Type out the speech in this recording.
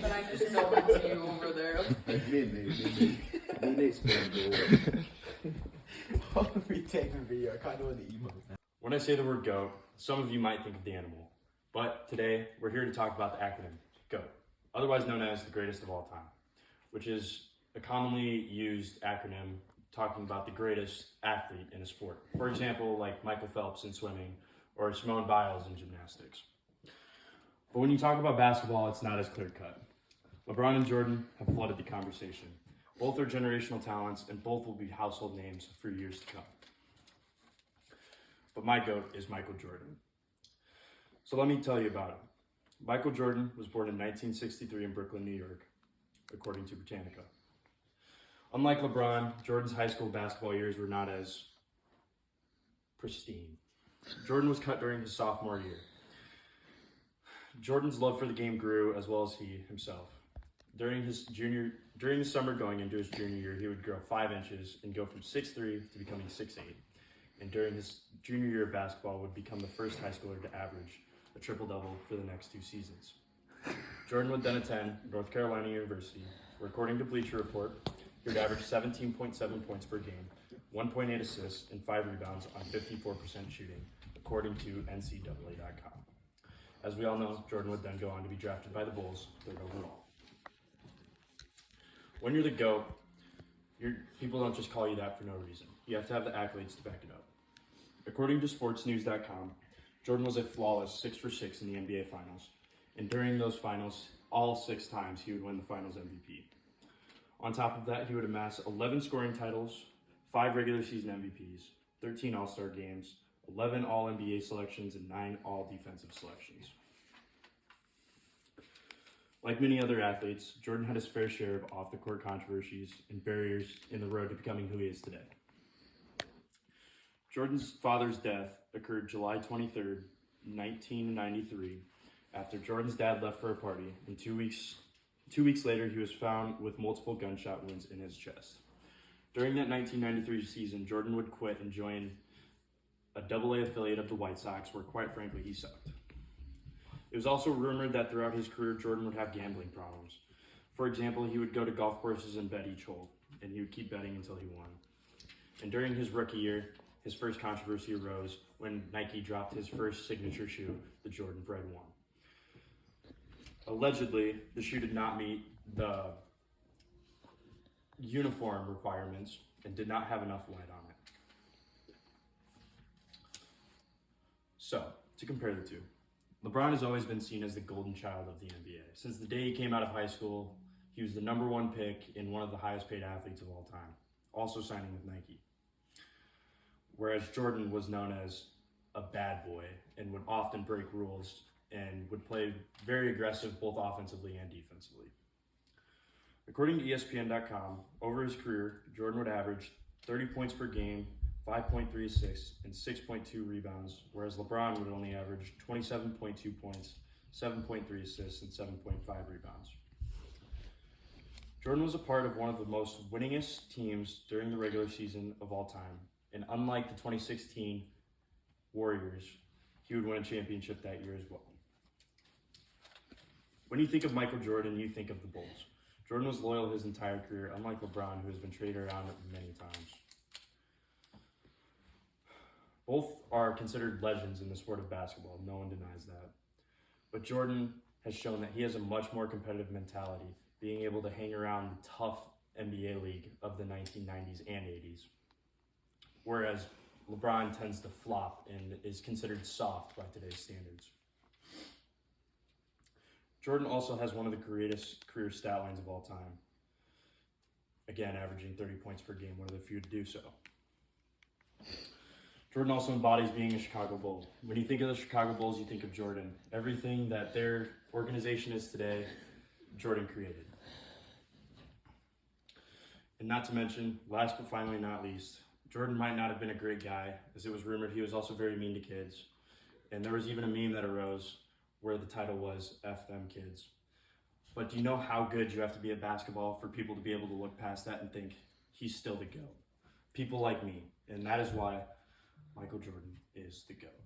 But I just know it to you over there. When I say the word GOAT, some of you might think of the animal, but today we're here to talk about the acronym GOAT, otherwise known as the greatest of all time, which is a commonly used acronym talking about the greatest athlete in a sport. For example, like Michael Phelps in swimming or Simone Biles in gymnastics. But when you talk about basketball, it's not as clear-cut. LeBron and Jordan have flooded the conversation. Both are generational talents, and both will be household names for years to come. But my GOAT is Michael Jordan. So let me tell you about him. Michael Jordan was born in 1963 in Brooklyn, New York, according to Britannica. Unlike LeBron, Jordan's high school basketball years were not as pristine. Jordan was cut during his sophomore year. Jordan's love for the game grew, as well as he himself. During the summer going into his junior year, he would grow 5 inches and go from 6'3" to becoming 6'8". And during his junior year of basketball, would become the first high schooler to average a triple-double for the next 2 seasons. Jordan would then attend North Carolina University, where according to Bleacher Report, he would average 17.7 points per game, 1.8 assists, and 5 rebounds on 54% shooting, according to NCAA.com. As we all know, Jordan would then go on to be drafted by the Bulls, 3rd overall. When you're the GOAT, people don't just call you that for no reason. You have to have the accolades to back it up. According to sportsnews.com, Jordan was a flawless 6 for 6 in the NBA Finals, and during those finals, all 6 times he would win the Finals MVP. On top of that, he would amass 11 scoring titles, 5 regular season MVPs, 13 All-Star games, 11 All-NBA selections, and 9 All-Defensive selections. Like many other athletes, Jordan had his fair share of off-the-court controversies and barriers in the road to becoming who he is today. Jordan's father's death occurred July 23rd, 1993, after Jordan's dad left for a party, and 2 weeks later, he was found with multiple gunshot wounds in his chest. During that 1993 season, Jordan would quit and join a AA affiliate of the White Sox, where quite frankly, he sucked. It was also rumored that throughout his career, Jordan would have gambling problems. For example, he would go to golf courses and bet each hole, and he would keep betting until he won. And during his rookie year, his first controversy arose when Nike dropped his first signature shoe, the Jordan Bread 1. Allegedly, the shoe did not meet the uniform requirements and did not have enough white on it. So, to compare the two, LeBron has always been seen as the golden child of the NBA. Since the day he came out of high school, he was the #1 pick and one of the highest paid athletes of all time, also signing with Nike. Whereas Jordan was known as a bad boy and would often break rules and would play very aggressive both offensively and defensively. According to ESPN.com, over his career, Jordan would average 30 points per game, 5.3 assists, and 6.2 rebounds, whereas LeBron would only average 27.2 points, 7.3 assists, and 7.5 rebounds. Jordan was a part of one of the most winningest teams during the regular season of all time, and unlike the 2016 Warriors, he would win a championship that year as well. When you think of Michael Jordan, you think of the Bulls. Jordan was loyal his entire career, unlike LeBron, who has been traded around many times. Both are considered legends in the sport of basketball. No one denies that. But Jordan has shown that he has a much more competitive mentality, being able to hang around the tough NBA league of the 1990s and 80s. Whereas LeBron tends to flop and is considered soft by today's standards. Jordan also has one of the greatest career stat lines of all time. Again, averaging 30 points per game, one of the few to do so. Jordan also embodies being a Chicago Bull. When you think of the Chicago Bulls, you think of Jordan. Everything that their organization is today, Jordan created. And not to mention, last but finally not least, Jordan might not have been a great guy, as it was rumored he was also very mean to kids. And there was even a meme that arose where the title was F them kids. But do you know how good you have to be at basketball for people to be able to look past that and think he's still the GOAT? People like me. And that is why Michael Jordan is the GOAT.